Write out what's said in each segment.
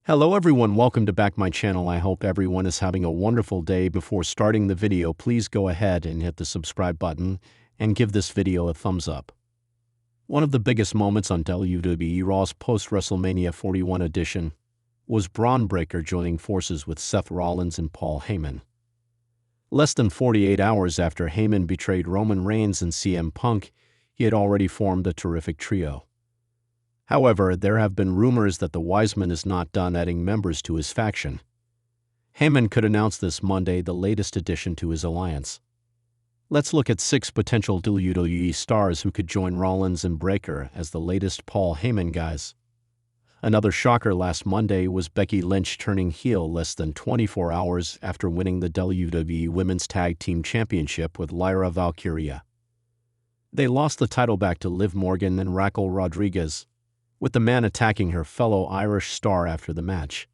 Hello everyone, welcome to back my channel. I hope everyone is having a wonderful day. Before starting the video, please go ahead and hit the subscribe button and give this video a thumbs up. One of the biggest moments on WWE Raw's post-WrestleMania 41 edition was Bron Breakker joining forces with Seth Rollins and Paul Heyman. Less than 48 hours after Heyman betrayed Roman Reigns and CM Punk, he had already formed a terrific trio. However, there have been rumors that the Wiseman is not done adding members to his faction. Heyman could announce this Monday the latest addition to his alliance. Let's look at 6 potential WWE stars who could join Rollins and Breakker as the latest Paul Heyman guys. Another shocker last Monday was Becky Lynch turning heel less than 24 hours after winning the WWE Women's Tag Team Championship with Lyra Valkyria. They lost the title back to Liv Morgan and Raquel Rodriguez, with the man attacking her fellow Irish star after the match.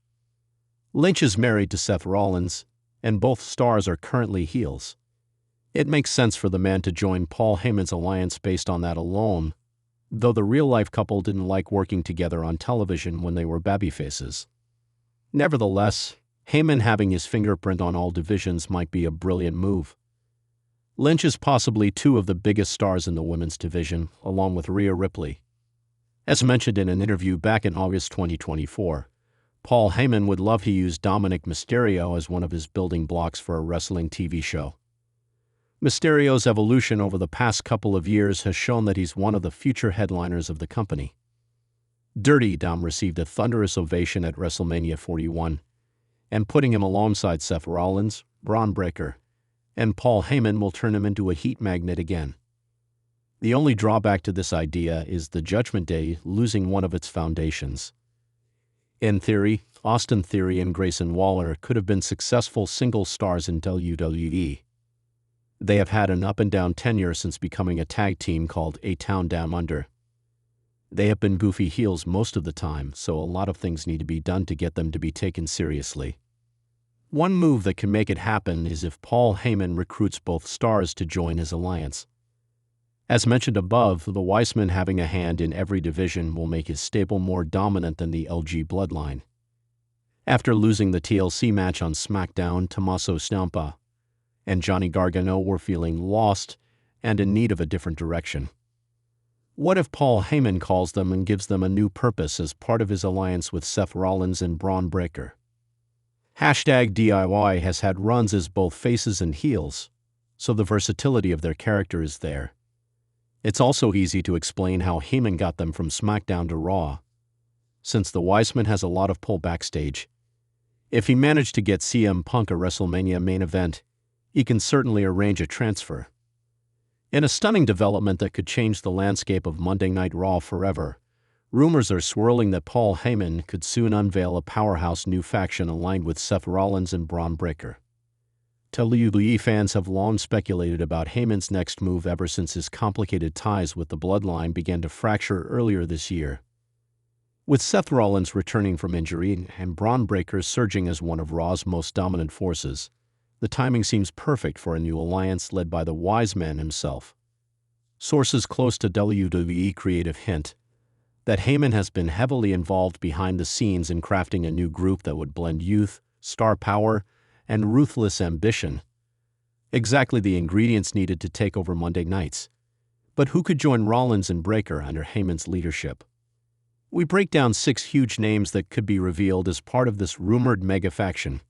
Lynch is married to Seth Rollins, and both stars are currently heels. It makes sense for the man to join Paul Heyman's alliance based on that alone, though the real-life couple didn't like working together on television when they were babyfaces. Nevertheless, Heyman having his fingerprint on all divisions might be a brilliant move. Lynch is possibly 2 of the biggest stars in the women's division, along with Rhea Ripley. As mentioned in an interview back in August 2024, Paul Heyman would love to use Dominic Mysterio as one of his building blocks for a wrestling TV show. Mysterio's evolution over the past couple of years has shown that he's one of the future headliners of the company. Dirty Dom received a thunderous ovation at WrestleMania 41, and putting him alongside Seth Rollins, Bron Breakker, and Paul Heyman will turn him into a heat magnet again. The only drawback to this idea is the Judgment Day losing one of its foundations. In theory, Austin Theory and Grayson Waller could have been successful single stars in WWE. They have had an up-and-down tenure since becoming a tag team called A-Town Down Under. They have been goofy heels most of the time, so a lot of things need to be done to get them to be taken seriously. One move that can make it happen is if Paul Heyman recruits both stars to join his alliance. As mentioned above, the Wiseman having a hand in every division will make his stable more dominant than the LG bloodline. After losing the TLC match on SmackDown, Tommaso Ciampa and Johnny Gargano were feeling lost and in need of a different direction. What if Paul Heyman calls them and gives them a new purpose as part of his alliance with Seth Rollins and Bron Breakker? #DIY has had runs as both faces and heels, so the versatility of their character is there. It's also easy to explain how Heyman got them from SmackDown to Raw, since the Wiseman has a lot of pull backstage. If he managed to get CM Punk a WrestleMania main event, he can certainly arrange a transfer. In a stunning development that could change the landscape of Monday Night Raw forever, rumors are swirling that Paul Heyman could soon unveil a powerhouse new faction aligned with Seth Rollins and Bron Breakker. WWE fans have long speculated about Heyman's next move ever since his complicated ties with the Bloodline began to fracture earlier this year. With Seth Rollins returning from injury and Bron Breakker surging as one of Raw's most dominant forces, the timing seems perfect for a new alliance led by the wise man himself. Sources close to WWE creative hint that Heyman has been heavily involved behind the scenes in crafting a new group that would blend youth, star power, and ruthless ambition. Exactly the ingredients needed to take over Monday nights. But who could join Rollins and Breakker under Heyman's leadership? We break down 6 huge names that could be revealed as part of this rumored mega faction.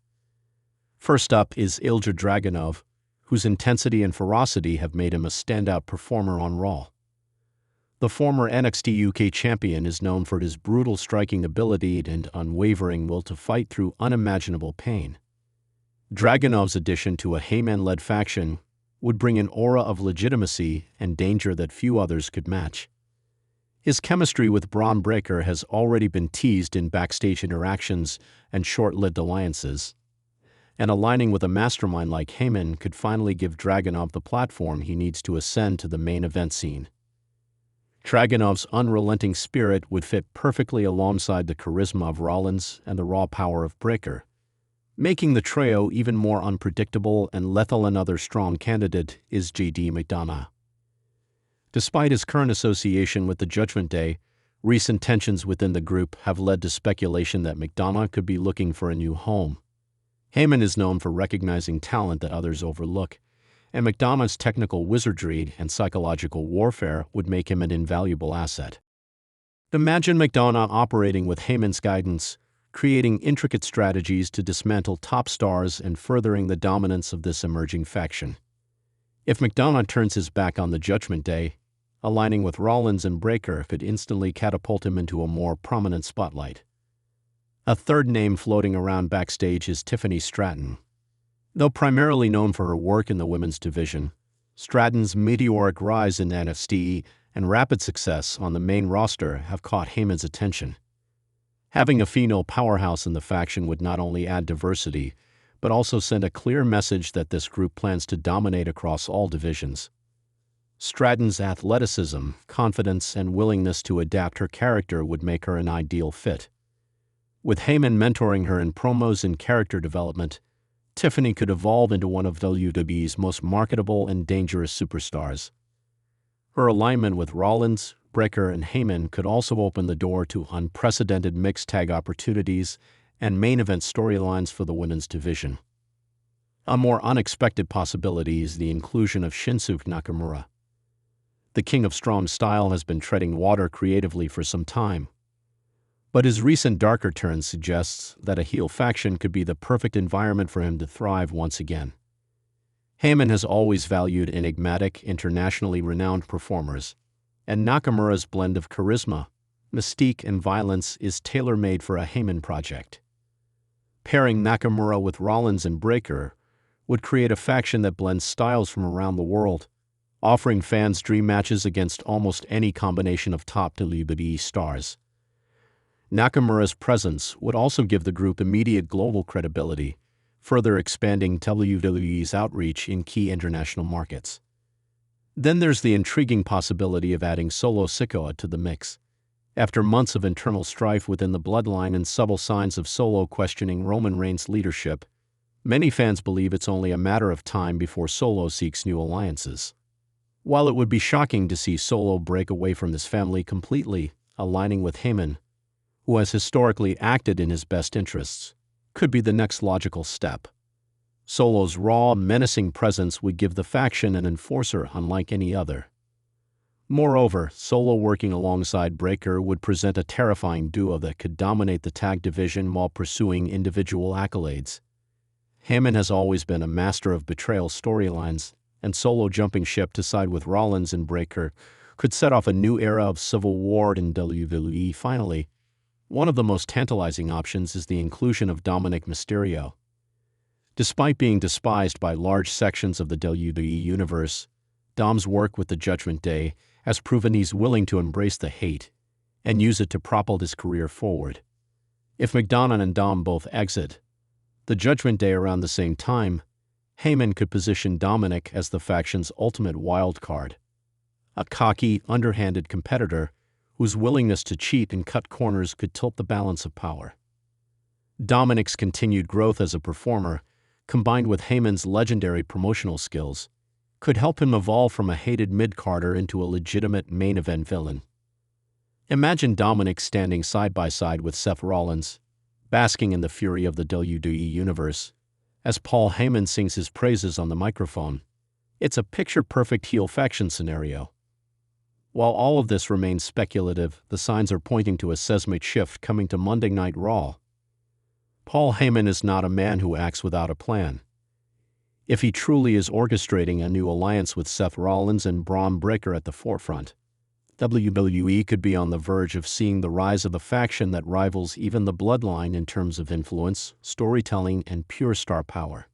First up is Ilja Dragunov, whose intensity and ferocity have made him a standout performer on Raw. The former NXT UK champion is known for his brutal striking ability and unwavering will to fight through unimaginable pain. Dragunov's addition to a Heyman-led faction would bring an aura of legitimacy and danger that few others could match. His chemistry with Bron Breakker has already been teased in backstage interactions and short-lived alliances, and aligning with a mastermind like Heyman could finally give Dragunov the platform he needs to ascend to the main event scene. Dragunov's unrelenting spirit would fit perfectly alongside the charisma of Rollins and the raw power of Breakker, making the trio even more unpredictable and lethal. Another strong candidate is JD McDonough. Despite his current association with the Judgment Day, Recent tensions within the group have led to speculation that McDonough could be looking for a new home. Heyman is known for recognizing talent that others overlook, and McDonough's technical wizardry and psychological warfare would make him an invaluable asset. Imagine McDonough operating with Heyman's guidance, creating intricate strategies to dismantle top stars and furthering the dominance of this emerging faction. If McDonough turns his back on the Judgment Day, aligning with Rollins and Breakker could instantly catapult him into a more prominent spotlight. A third name floating around backstage is Tiffany Stratton. Though primarily known for her work in the women's division, Stratton's meteoric rise in NXT and rapid success on the main roster have caught Heyman's attention. Having a female powerhouse in the faction would not only add diversity, but also send a clear message that this group plans to dominate across all divisions. Stratton's athleticism, confidence, and willingness to adapt her character would make her an ideal fit. With Heyman mentoring her in promos and character development, Tiffany could evolve into one of WWE's most marketable and dangerous superstars. Her alignment with Rollins, Breakker, and Heyman could also open the door to unprecedented mixed tag opportunities and main event storylines for the women's division. A more unexpected possibility is the inclusion of Shinsuke Nakamura. The King of Strong Style has been treading water creatively for some time, but his recent darker turn suggests that a heel faction could be the perfect environment for him to thrive once again. Heyman has always valued enigmatic, internationally renowned performers, and Nakamura's blend of charisma, mystique, and violence is tailor-made for a Heyman project. Pairing Nakamura with Rollins and Breakker would create a faction that blends styles from around the world, offering fans dream matches against almost any combination of top WWE stars. Nakamura's presence would also give the group immediate global credibility, further expanding WWE's outreach in key international markets. Then there's the intriguing possibility of adding Solo Sikoa to the mix. After months of internal strife within the bloodline and subtle signs of Solo questioning Roman Reigns' leadership, many fans believe it's only a matter of time before Solo seeks new alliances. While it would be shocking to see Solo break away from this family completely, aligning with Heyman, who has historically acted in his best interests, could be the next logical step. Solo's raw, menacing presence would give the faction an enforcer unlike any other. Moreover, Solo working alongside Breakker would present a terrifying duo that could dominate the tag division while pursuing individual accolades. Heyman has always been a master of betrayal storylines, and Solo jumping ship to side with Rollins and Breakker could set off a new era of civil war in WWE. Finally, one of the most tantalizing options is the inclusion of Dominic Mysterio. Despite being despised by large sections of the WWE universe, Dom's work with the Judgment Day has proven he's willing to embrace the hate and use it to propel his career forward. If McDonough and Dom both exit the Judgment Day around the same time, Heyman could position Dominic as the faction's ultimate wild card, a cocky, underhanded competitor whose willingness to cheat and cut corners could tilt the balance of power. Dominic's continued growth as a performer, combined with Heyman's legendary promotional skills, could help him evolve from a hated mid-carder into a legitimate main event villain. Imagine Dominic standing side by side with Seth Rollins, basking in the fury of the WWE universe, as Paul Heyman sings his praises on the microphone. It's a picture-perfect heel faction scenario. While all of this remains speculative, the signs are pointing to a seismic shift coming to Monday Night Raw. Paul Heyman is not a man who acts without a plan. If he truly is orchestrating a new alliance with Seth Rollins and Bron Breakker at the forefront, WWE could be on the verge of seeing the rise of a faction that rivals even the Bloodline in terms of influence, storytelling, and pure star power.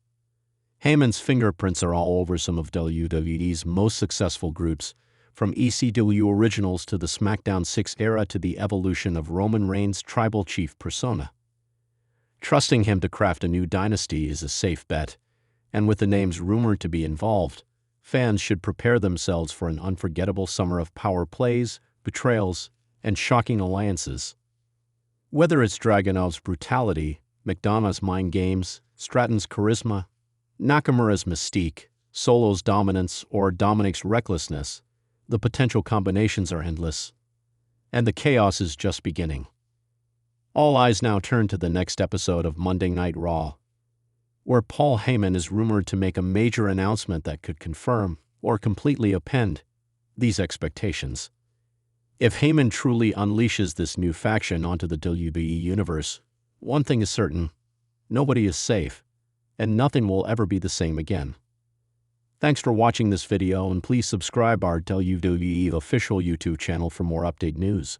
Heyman's fingerprints are all over some of WWE's most successful groups, from ECW Originals to the SmackDown 6 era to the evolution of Roman Reigns' tribal chief persona. Trusting him to craft a new dynasty is a safe bet, and with the names rumored to be involved, fans should prepare themselves for an unforgettable summer of power plays, betrayals, and shocking alliances. Whether it's Dragunov's brutality, McDonough's mind games, Stratton's charisma, Nakamura's mystique, Solo's dominance, or Dominic's recklessness, the potential combinations are endless. And the chaos is just beginning. All eyes now turn to the next episode of Monday Night Raw, where Paul Heyman is rumored to make a major announcement that could confirm or completely upend these expectations. If Heyman truly unleashes this new faction onto the WWE Universe, one thing is certain: nobody is safe, and nothing will ever be the same again. Thanks for watching this video, and please subscribe our WWE official YouTube channel for more update news.